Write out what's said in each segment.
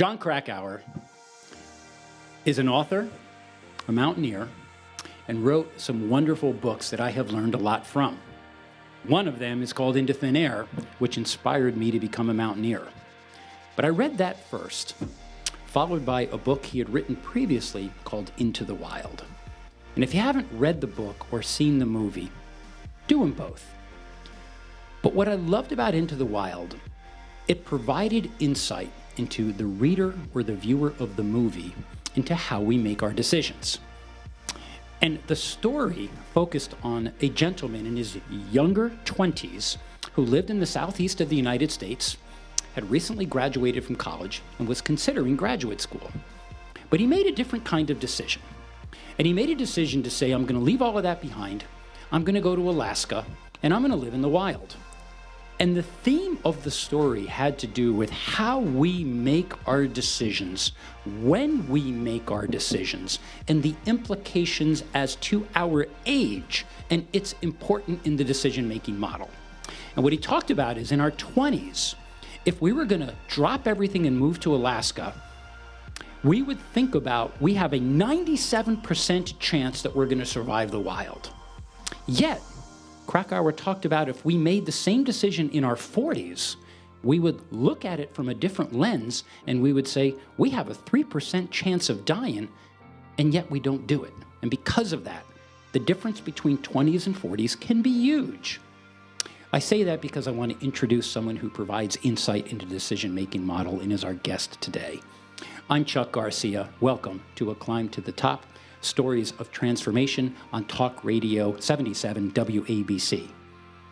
Jon Krakauer is an author, a mountaineer, and wrote some wonderful books that I have learned a lot from. One of them is called Into Thin Air, which inspired me to become a mountaineer. But I read that first, followed by a book he had written previously called Into the Wild. And if you haven't read the book or seen the movie, do them both. But what I loved about Into the Wild, it provided insight into the reader or the viewer of the movie into how we make our decisions. And the story focused on a gentleman in his younger 20s who lived in the southeast of the United States, had recently graduated from college, and was considering graduate school. But he made a different kind of decision. And he made a decision to say, I'm going to leave all of that behind, I'm going to go to Alaska, and I'm going to live in the wild. And the theme of the story had to do with how we make our decisions, when we make our decisions, and the implications as to our age and its importance in the decision-making model. And what he talked about is in our 20s, if we were going to drop everything and move to Alaska, we would think about, we have a 97% chance that we're going to survive the wild. Yet, Krakauer talked about if we made the same decision in our 40s, we would look at it from a different lens and we would say, we have a 3% chance of dying, and yet we don't do it. And because of that, the difference between 20s and 40s can be huge. I say that because I want to introduce someone who provides insight into the decision-making model and is our guest today. I'm Chuck Garcia. Welcome to A Climb to the Top, Stories of Transformation on Talk Radio 77 WABC.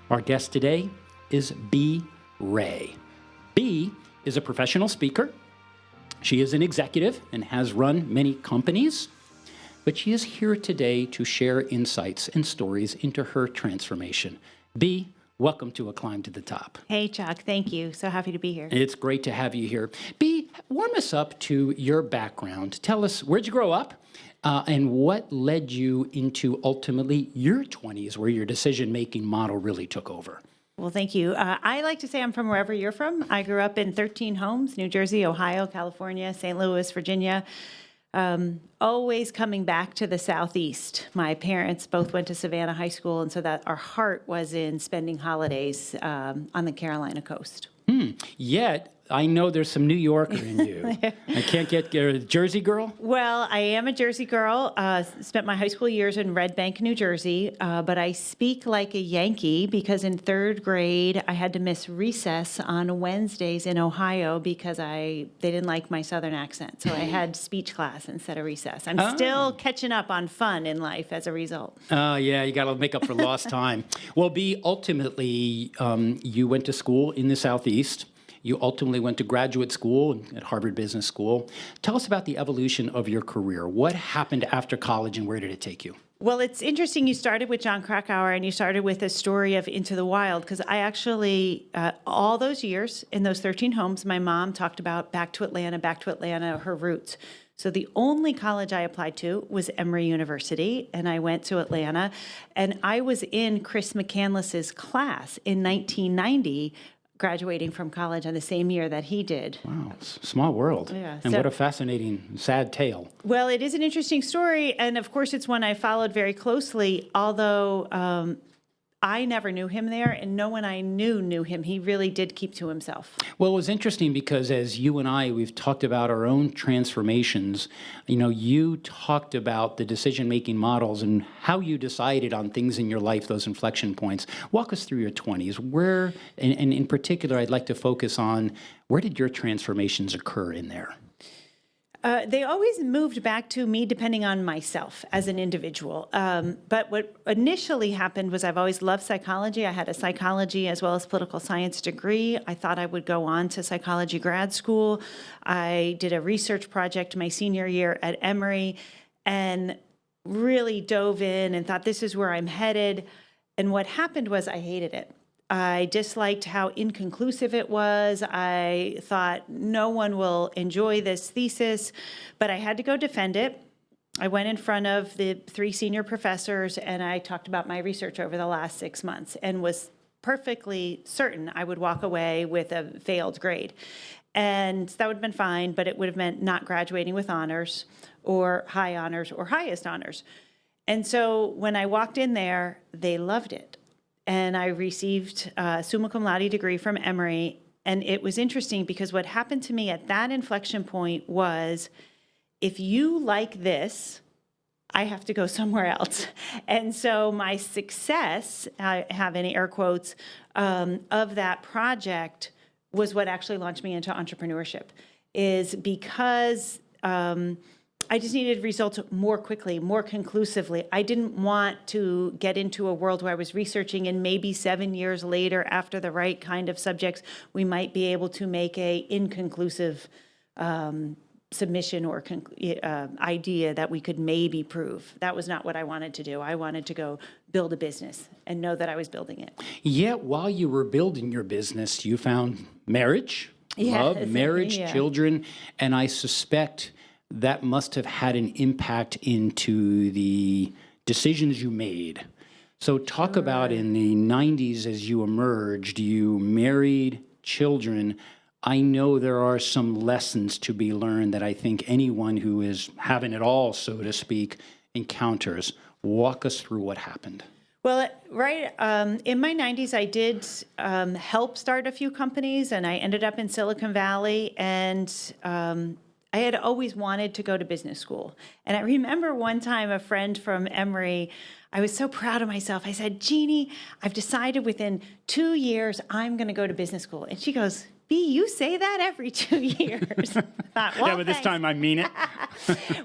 Our guest today is Bea Wray. Bea is a professional speaker. She is an executive and has run many companies, but she is here today to share insights and stories into her transformation. Bea, welcome to A Climb to the Top. Hey, Chuck. Thank you. So happy to be here. It's great to have you here. Bea, warm us up to your background. Tell us, where'd you grow up? And what led you into ultimately your 20s, where your decision-making model really took over? Well, thank you. I like to say I'm from wherever you're from. I grew up in 13 homes, New Jersey, Ohio, California, St. Louis, Virginia, always coming back to the Southeast. My parents both went to Savannah High School, and so that our heart was in spending holidays on the Carolina coast. Yet, I know there's some New Yorker in you. I can't get a Jersey girl? Well, I am a Jersey girl. Spent my high school years in Red Bank, New Jersey, but I speak like a Yankee because in third grade, I had to miss recess on Wednesdays in Ohio because they didn't like my Southern accent. So I had speech class instead of recess. I'm still catching up on fun in life as a result. Oh, yeah, you got to make up for lost time. Well, Bea, ultimately, you went to school in the Southeast. You ultimately went to graduate school at Harvard Business School. Tell us about the evolution of your career. What happened after college and where did it take you? Well, it's interesting you started with Jon Krakauer and you started with a story of Into the Wild because I actually, all those years in those 13 homes, my mom talked about back to Atlanta, her roots. So the only college I applied to was Emory University, and I went to Atlanta, and I was in Chris McCandless's class in 1990, graduating from college on the same year that he did. Wow, small world. Yeah, and what a fascinating, sad tale. Well, it is an interesting story, and of course it's one I followed very closely, although I never knew him there, and no one I knew him. He really did keep to himself. Well, it was interesting because as you and I, we've talked about our own transformations. You know, you talked about the decision-making models and how you decided on things in your life, those inflection points. Walk us through your 20s. Where, and in particular, I'd like to focus on where did your transformations occur in there? They always moved back to me depending on myself as an individual. But what initially happened was I've always loved psychology. I had a psychology as well as political science degree. I thought I would go on to psychology grad school. I did a research project my senior year at Emory and really dove in and thought this is where I'm headed. And what happened was I hated it. I disliked how inconclusive it was. I thought no one will enjoy this thesis, but I had to go defend it. I went in front of the 3 senior professors and I talked about my research over the last 6 months and was perfectly certain I would walk away with a failed grade. And that would have been fine, but it would have meant not graduating with honors or highest honors. And so when I walked in there, they loved it. And I received a summa cum laude degree from Emory. And it was interesting because what happened to me at that inflection point was, if you like this, I have to go somewhere else. And so my success, I have in air quotes, of that project was what actually launched me into entrepreneurship, is because I just needed results more quickly, more conclusively. I didn't want to get into a world where I was researching and maybe 7 years later, after the right kind of subjects, we might be able to make a inconclusive submission or idea that we could maybe prove. That was not what I wanted to do. I wanted to go build a business and know that I was building it. Yet while you were building your business, you found marriage, love, marriage, children, and I suspect that must have had an impact into the decisions you made. So talk about in the 90s as you emerged, you married, children. I know there are some lessons to be learned that I think anyone who is having it all, so to speak, encounters. Walk us through what happened. Well, right, in my 90s, I did help start a few companies, and I ended up in Silicon Valley, and I had always wanted to go to business school. And I remember one time a friend from Emory, I was so proud of myself. I said, Jeannie, I've decided within 2 years I'm going to go to business school. And she goes, Bea, you say that every 2 years. I thought, well, yeah, but this time I mean it.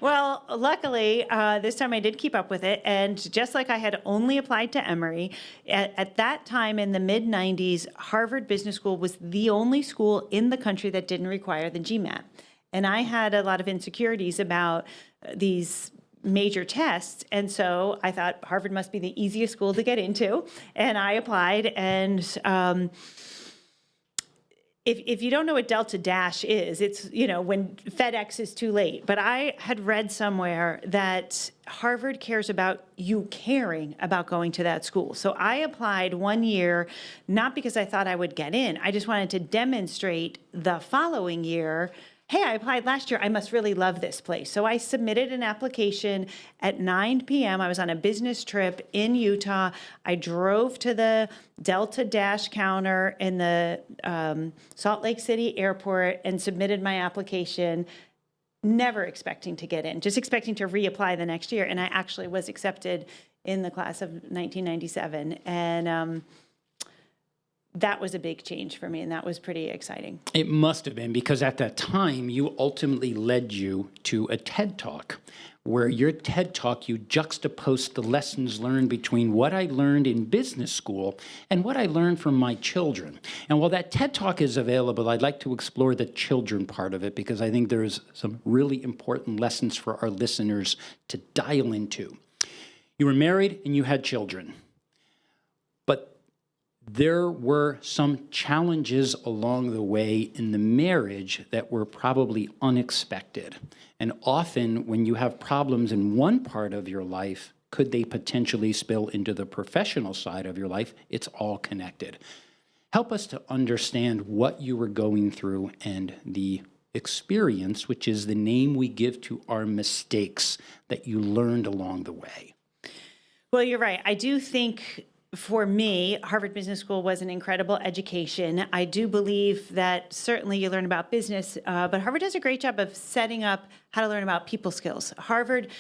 Well, luckily, this time I did keep up with it. And just like I had only applied to Emory, at that time in the mid-90s, Harvard Business School was the only school in the country that didn't require the GMAT. And I had a lot of insecurities about these major tests. And so I thought Harvard must be the easiest school to get into. And I applied. And if you don't know what Delta Dash is, it's, when FedEx is too late. But I had read somewhere that Harvard cares about you caring about going to that school. So I applied 1 year, not because I thought I would get in. I just wanted to demonstrate the following year, hey, I applied last year, I must really love this place. So I submitted an application at 9 p.m. I was on a business trip in Utah. I drove to the Delta Dash counter in the Salt Lake City airport and submitted my application, never expecting to get in, just expecting to reapply the next year. And I actually was accepted in the class of 1997. And that was a big change for me, and that was pretty exciting. It must have been, because at that time, you ultimately led you to a TED Talk, where your TED Talk, you juxtaposed the lessons learned between what I learned in business school and what I learned from my children. And while that TED Talk is available, I'd like to explore the children part of it, because I think there's some really important lessons for our listeners to dial into. You were married and you had children. There were some challenges along the way in the marriage that were probably unexpected. And often when you have problems in one part of your life, could they potentially spill into the professional side of your life? It's all connected. Help us to understand what you were going through and the experience, which is the name we give to our mistakes that you learned along the way. Well, you're right. I do think for me, Harvard Business School was an incredible education. I do believe that certainly you learn about business, but Harvard does a great job of setting up how to learn about people skills. Harvard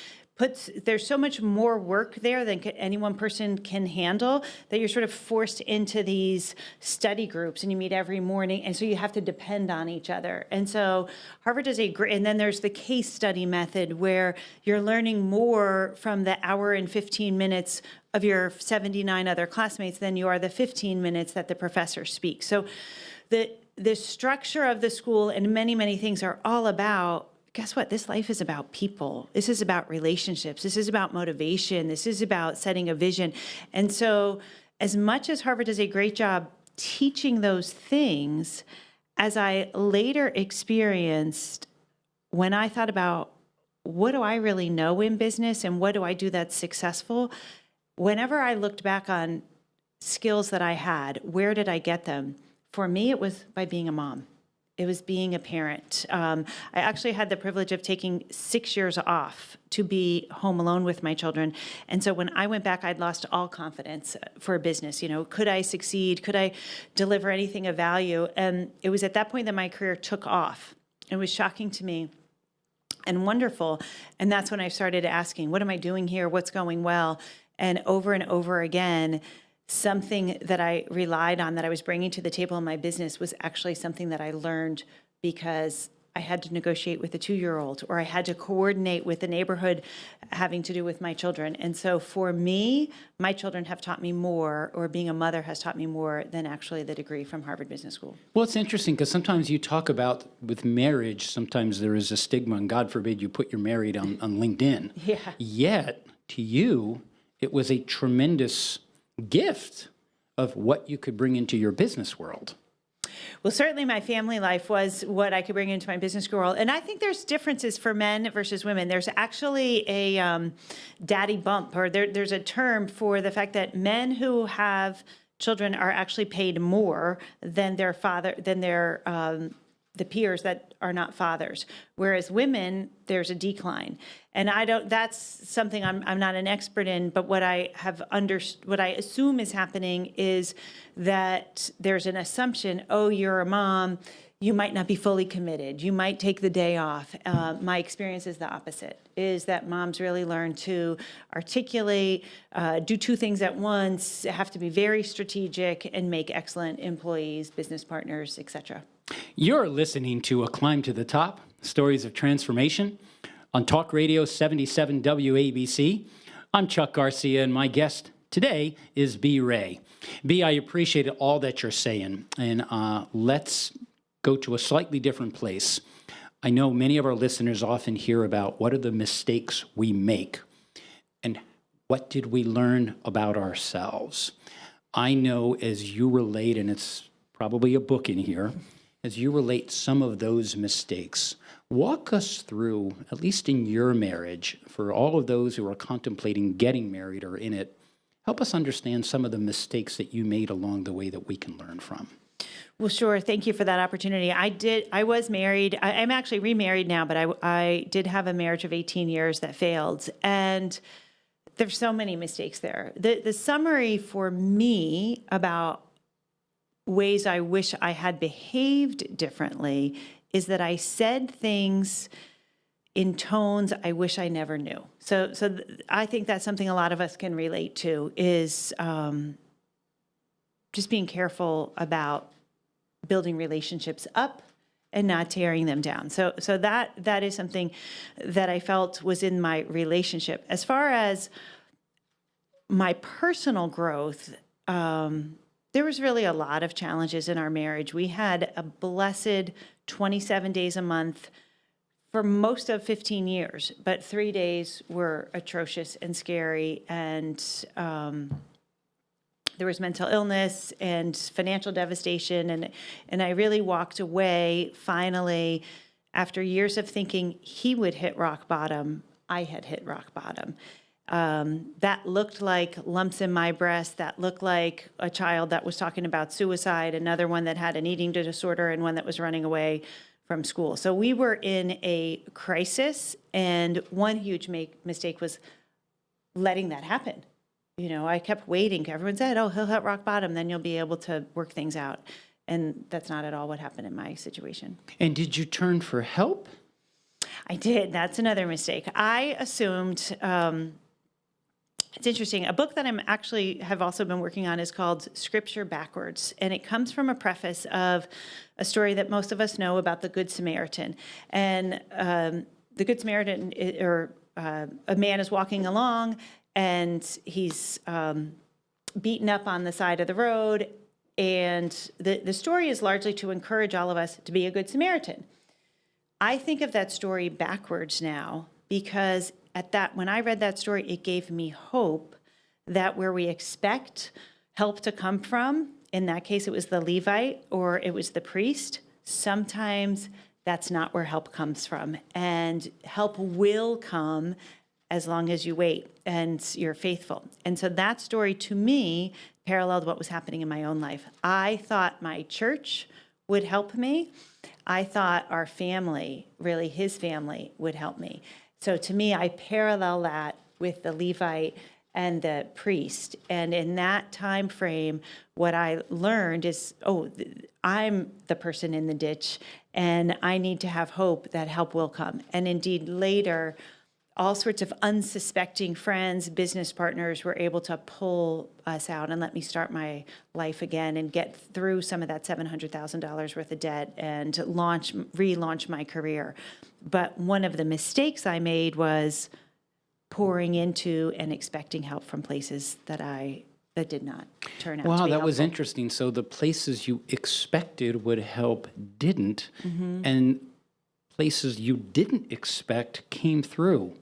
there's so much more work there than any one person can handle, that you're sort of forced into these study groups and you meet every morning. And so you have to depend on each other. And so Harvard does a great, and then there's the case study method where you're learning more from the hour and 15 minutes of your 79 other classmates than you are the 15 minutes that the professor speaks. So the structure of the school and many, many things are all about, guess what? This life is about people. This is about relationships. This is about motivation. This is about setting a vision. And so as much as Harvard does a great job teaching those things, as I later experienced, when I thought about what do I really know in business and what do I do that's successful, whenever I looked back on skills that I had, where did I get them? For me, it was by being a mom. It was being a parent. I actually had the privilege of taking 6 years off to be home alone with my children. And so when I went back, I'd lost all confidence for a business. Could I succeed? Could I deliver anything of value? And it was at that point that my career took off. It was shocking to me and wonderful. And that's when I started asking, what am I doing here? What's going well? And over again, something that I relied on, that I was bringing to the table in my business, was actually something that I learned because I had to negotiate with a 2-year-old, or I had to coordinate with the neighborhood having to do with my children. And so for me, my children have taught me more, or being a mother has taught me more than actually the degree from Harvard Business School. Well, it's interesting because sometimes you talk about with marriage, sometimes there is a stigma, and God forbid you put your married on LinkedIn. Yeah. Yet, to you, it was a tremendous gift of what you could bring into your business world. Well, certainly my family life was what I could bring into my business world. And I think there's differences for men versus women. There's actually a daddy bump, or there's a term for the fact that men who have children are actually paid more than their the peers that are not fathers. Whereas women, there's a decline. And that's something I'm not an expert in, but what I assume is happening is that there's an assumption, oh, you're a mom, you might not be fully committed, you might take the day off. My experience is the opposite, is that moms really learn to articulate, do 2 things at once, have to be very strategic, and make excellent employees, business partners, etc. You're listening to A Climb to the Top, Stories of Transformation on Talk Radio 77 WABC. I'm Chuck Garcia, and my guest today is Bea Wray. Bea, I appreciate all that you're saying, and let's go to a slightly different place. I know many of our listeners often hear about what are the mistakes we make, and what did we learn about ourselves. I know as you relate, and it's probably a book in here, as you relate some of those mistakes, walk us through, at least in your marriage, for all of those who are contemplating getting married or in it, help us understand some of the mistakes that you made along the way that we can learn from. Well, sure. Thank you for that opportunity. I was married. I'm actually remarried now, but I did have a marriage of 18 years that failed. And there's so many mistakes there. The summary for me about ways I wish I had behaved differently is that I said things in tones I wish I never knew. So I think that's something a lot of us can relate to, is just being careful about building relationships up and not tearing them down. So that is something that I felt was in my relationship. As far as my personal growth, there was really a lot of challenges in our marriage. We had a blessed 27 days a month for most of 15 years, but 3 days were atrocious and scary, and there was mental illness and financial devastation, and I really walked away finally after years of thinking he would hit rock bottom. I had hit rock bottom. That looked like lumps in my breast. That looked like a child that was talking about suicide, another one that had an eating disorder, and one that was running away from school. So we were in a crisis, and one huge mistake was letting that happen. I kept waiting. Everyone said, oh, he'll hit rock bottom, then you'll be able to work things out. And that's not at all what happened in my situation. And did you turn for help? I did. That's another mistake. I assumed, it's interesting. A book that have also been working on is called Scripture Backwards. And it comes from a preface of a story that most of us know about the Good Samaritan. And the Good Samaritan, a man is walking along, and he's beaten up on the side of the road. And the story is largely to encourage all of us to be a good Samaritan. I think of that story backwards now, because when I read that story, it gave me hope that where we expect help to come from, in that case it was the Levite or it was the priest, sometimes that's not where help comes from. And help will come as long as you wait and you're faithful. And so that story to me paralleled what was happening in my own life. I thought my church would help me. I thought our family, really his family, would help me. So to me, I parallel that with the Levite and the priest. And in that time frame, what I learned is, I'm the person in the ditch, and I need to have hope that help will come. And indeed, later, all sorts of unsuspecting friends, business partners were able to pull us out and let me start my life again and get through some of that $700,000 worth of debt and relaunch my career. But one of the mistakes I made was pouring into and expecting help from places that did not turn out to be Wow, that helpful. was interesting. So the places you expected would help didn't, and places you didn't expect came through.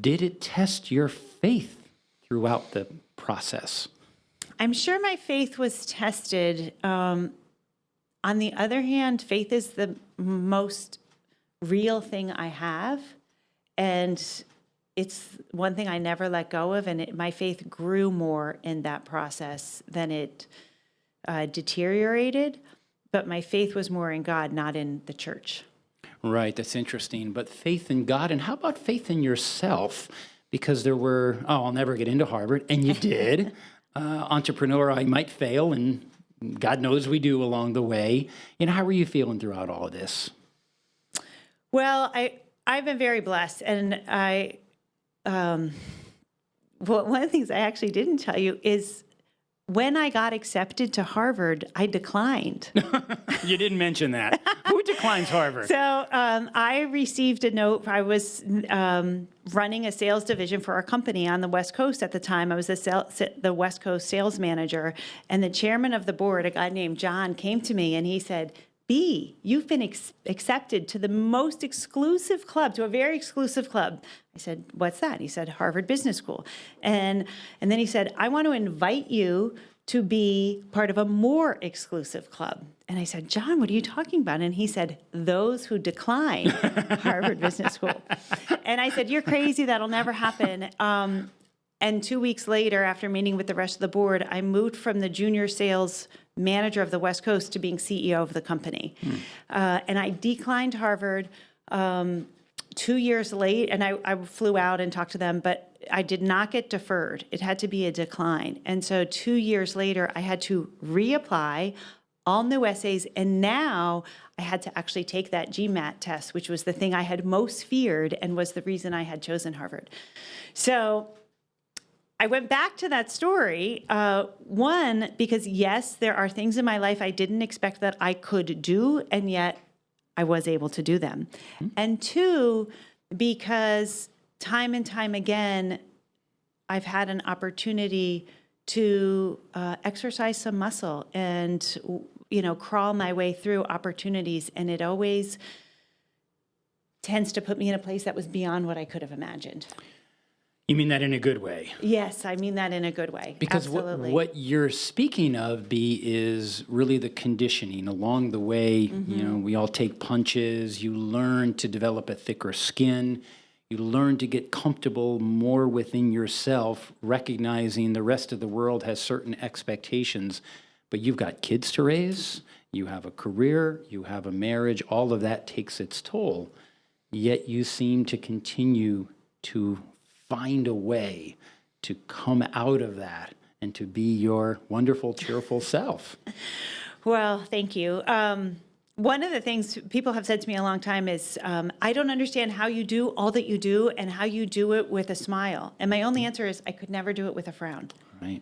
Did it test your faith throughout the process? I'm sure my faith was tested. On the other hand, faith is the most real thing I have, and it's one thing I never let go of, and my faith grew more in that process than it deteriorated, but my faith was more in God, not in the church. Right, that's interesting. But faith in God, and how about faith in yourself? Because there were, I'll never get into Harvard, and you did. Entrepreneur, I might fail, and God knows we do along the way. And how were you feeling throughout all of this? Well, I've been very blessed, and well, one of the things I actually didn't tell you is when I got accepted to Harvard, I declined. You didn't mention that. Who declines Harvard? So I received a note. I was running a sales division for our company on the West Coast at the time. I was the West Coast sales manager, and the chairman of the board, a guy named John, came to me and he said, "Bea, you've been accepted to the most exclusive club, to a very exclusive club." I said, "What's that?" He said, "Harvard Business School." And then he said, "I want to invite you to be part of a more exclusive club." And I said, "John, what are you talking about?" And he said, "Those who decline Harvard Business School." And I said, "You're crazy. That'll never happen." And 2 weeks later, after meeting with the rest of the board, I moved from the junior sales manager of the West Coast to being CEO of the company. And I declined Harvard 2 years late, and I flew out and talked to them, but I did not get deferred. It had to be a decline. And so 2 years later, I had to reapply, all new essays, and now I had to actually take that GMAT test, which was the thing I had most feared and was the reason I had chosen Harvard. So I went back to that story, one, because yes, there are things in my life I didn't expect that I could do, and yet I was able to do them. And two, because time and time again, I've had an opportunity to exercise some muscle and, crawl my way through opportunities, and it always tends to put me in a place that was beyond what I could have imagined. You mean that in a good way? Yes, I mean that in a good way. Because Absolutely. what you're speaking of, Bea, is really the conditioning along the way. We all take punches. You learn to develop a thicker skin. You learn to get comfortable more within yourself, recognizing the rest of the world has certain expectations. But you've got kids to raise. You have a career. You have a marriage. All of that takes its toll. Yet you seem to continue to find a way to come out of that and to be your wonderful, cheerful self. Well, thank you. One of the things people have said to me a long time is, I don't understand how you do all that you do and how you do it with a smile. And my only answer is I could never do it with a frown. Right.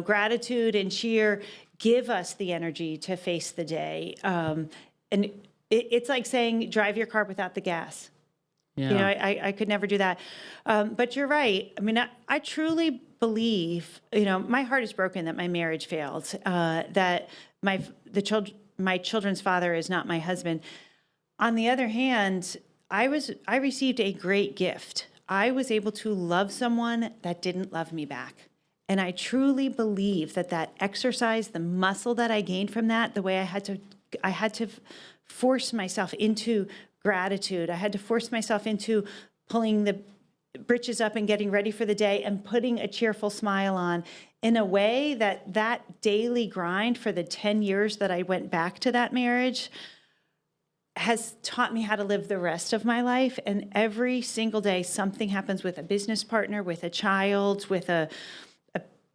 Gratitude and cheer give us the energy to face the day. And it's like saying, drive your car without the gas. Yeah. I could never do that. But you're right. I mean, I truly believe, my heart is broken that my marriage failed, that my children's father is not my husband. On the other hand, I received a great gift. I was able to love someone that didn't love me back. And I truly believe that exercise, the muscle that I gained from that, the way I had to force myself into gratitude. I had to force myself into pulling the britches up and getting ready for the day and putting a cheerful smile on in a way that daily grind for the 10 years that I went back to that marriage has taught me how to live the rest of my life. And every single day, something happens with a business partner, with a child, with a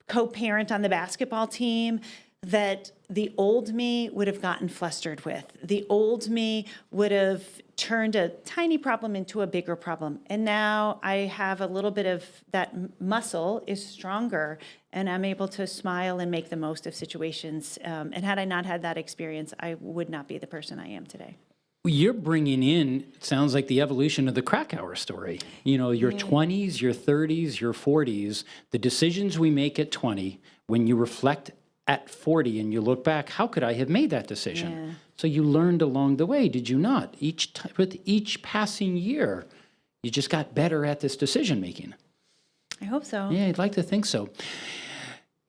co-parent on the basketball team that the old me would have gotten flustered with. The old me would have turned a tiny problem into a bigger problem. And now I have a little bit of that muscle is stronger, and I'm able to smile and make the most of situations. And had I not had that experience, I would not be the person I am today. You're bringing in, it sounds like the evolution of the crack hour story. You know, your 20s, your 30s, your 40s, the decisions we make at 20, when you reflect at 40 and you look back, how could I have made that decision? Yeah. So you learned along the way, did you not? With each passing year, you just got better at this decision making. I hope so. Yeah, I'd like to think so.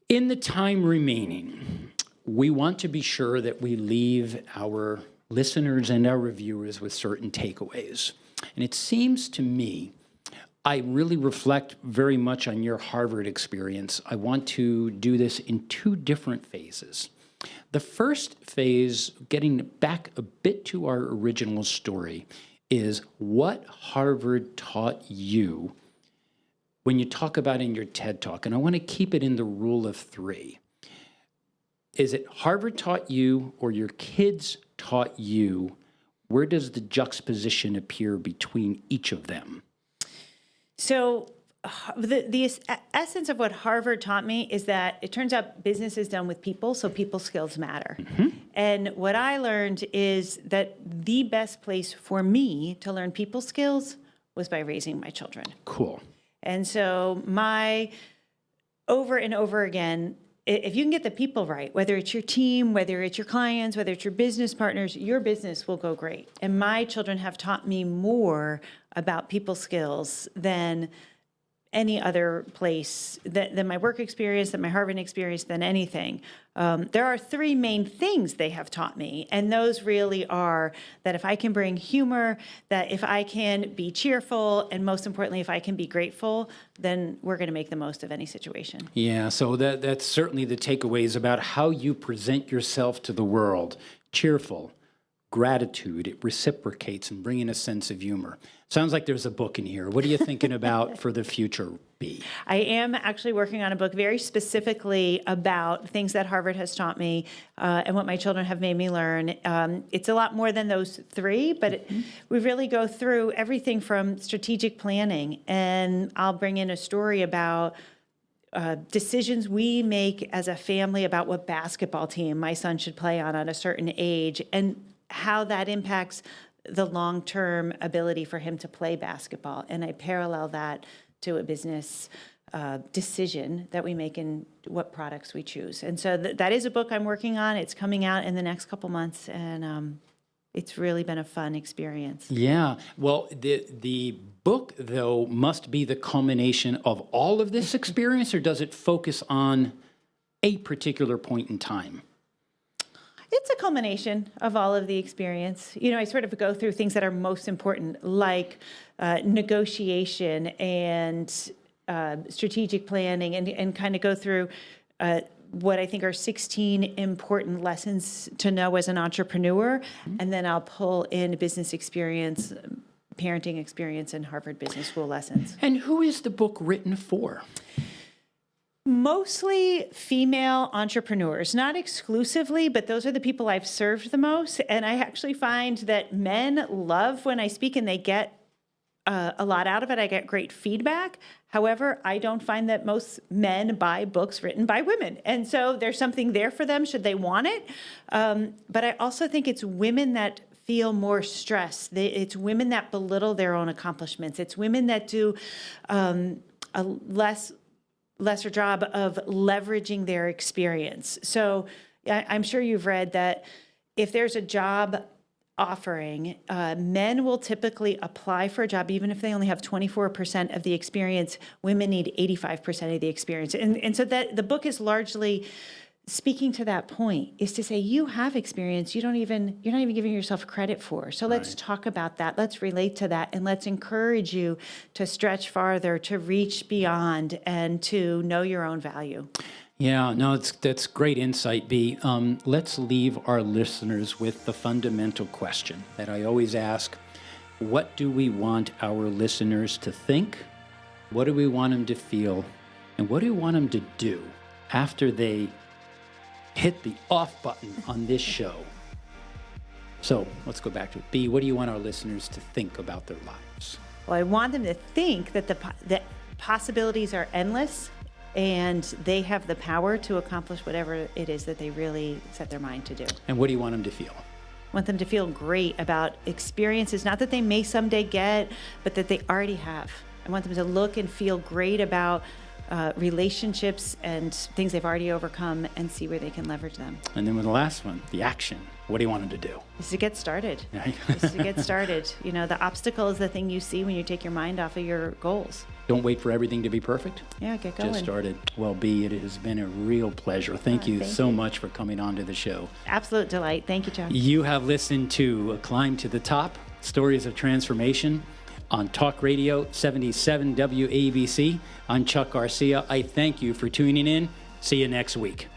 In the time remaining, we want to be sure that we leave our listeners and our reviewers with certain takeaways. And it seems to me, I really reflect very much on your Harvard experience. I want to do this in two different phases. The first phase, getting back a bit to our original story, is what Harvard taught you when you talk about in your TED Talk. And I want to keep it in the rule of three. Is it Harvard taught you or your kids taught you? Where does the juxtaposition appear between each of them? So the essence of what Harvard taught me is that it turns out business is done with people, so people skills matter. Mm-hmm. And what I learned is that the best place for me to learn people skills was by raising my children. Cool. And so over and over again, if you can get the people right, whether it's your team, whether it's your clients, whether it's your business partners, your business will go great. And my children have taught me more about people skills than any other place, than my work experience, than my Harvard experience, than anything. There are three main things they have taught me, and those really are that if I can bring humor, that if I can be cheerful, and most importantly, if I can be grateful, then we're going to make the most of any situation. Yeah, so that's certainly the takeaways about how you present yourself to the world. Cheerful, gratitude, it reciprocates and bringing a sense of humor. Sounds like there's a book in here. What are you thinking about for the future, Bea? I am actually working on a book very specifically about things that Harvard has taught me and what my children have made me learn. It's a lot more than those three, but we really go through everything from strategic planning, and I'll bring in a story about decisions we make as a family about what basketball team my son should play on at a certain age, and how that impacts the long-term ability for him to play basketball. And I parallel that to a business decision that we make in what products we choose. And so that is a book I'm working on. It's coming out in the next couple months, and it's really been a fun experience. Yeah. Well, the book, though, must be the culmination of all of this experience, or does it focus on a particular point in time? It's a culmination of all of the experience. You know, I sort of go through things that are most important, like negotiation and strategic planning, and kind of go through what I think are 16 important lessons to know as an entrepreneur. And then I'll pull in business experience, parenting experience, and Harvard Business School lessons. And who is the book written for? Mostly female entrepreneurs, not exclusively, but those are the people I've served the most. And I actually find that men love when I speak and they get a lot out of it. I get great feedback. However, I don't find that most men buy books written by women. And so there's something there for them should they want it. But I also think it's women that feel more stress. It's women that belittle their own accomplishments. It's women that do a lesser job of leveraging their experience. So I'm sure you've read that if there's a job offering, men will typically apply for a job even if they only have 24% of the experience. Women need 85% of the experience. And so that the book is largely speaking to that point, is to say you have experience you're not even giving yourself credit for. So let's talk about that. Let's relate to that, and let's encourage you to stretch farther, to reach beyond, and to know your own value. Yeah, no, that's great insight, B. Let's leave our listeners with the fundamental question that I always ask. What do we want our listeners to think? What do we want them to feel? And what do we want them to do after they hit the off button on this show? So let's go back to it. B, what do you want our listeners to think about their lives? Well, I want them to think that the possibilities are endless, and they have the power to accomplish whatever it is that they really set their mind to do. And what do you want them to feel? I want them to feel great about experiences, not that they may someday get, but that they already have. I want them to look and feel great about relationships and things they've already overcome and see where they can leverage them. And then with the last one, the action. What do you want them to do? Is to get started. Right. Is to get started. You know, the obstacle is the thing you see when you take your mind off of your goals. Don't wait for everything to be perfect. Yeah, get going. Just started. Well, B, it has been a real pleasure. Thank you so much for coming on to the show. Absolute delight. Thank you, Chuck. You have listened to Climb to the Top, Stories of Transformation on Talk Radio 77 WABC. I'm Chuck Garcia. I thank you for tuning in. See you next week.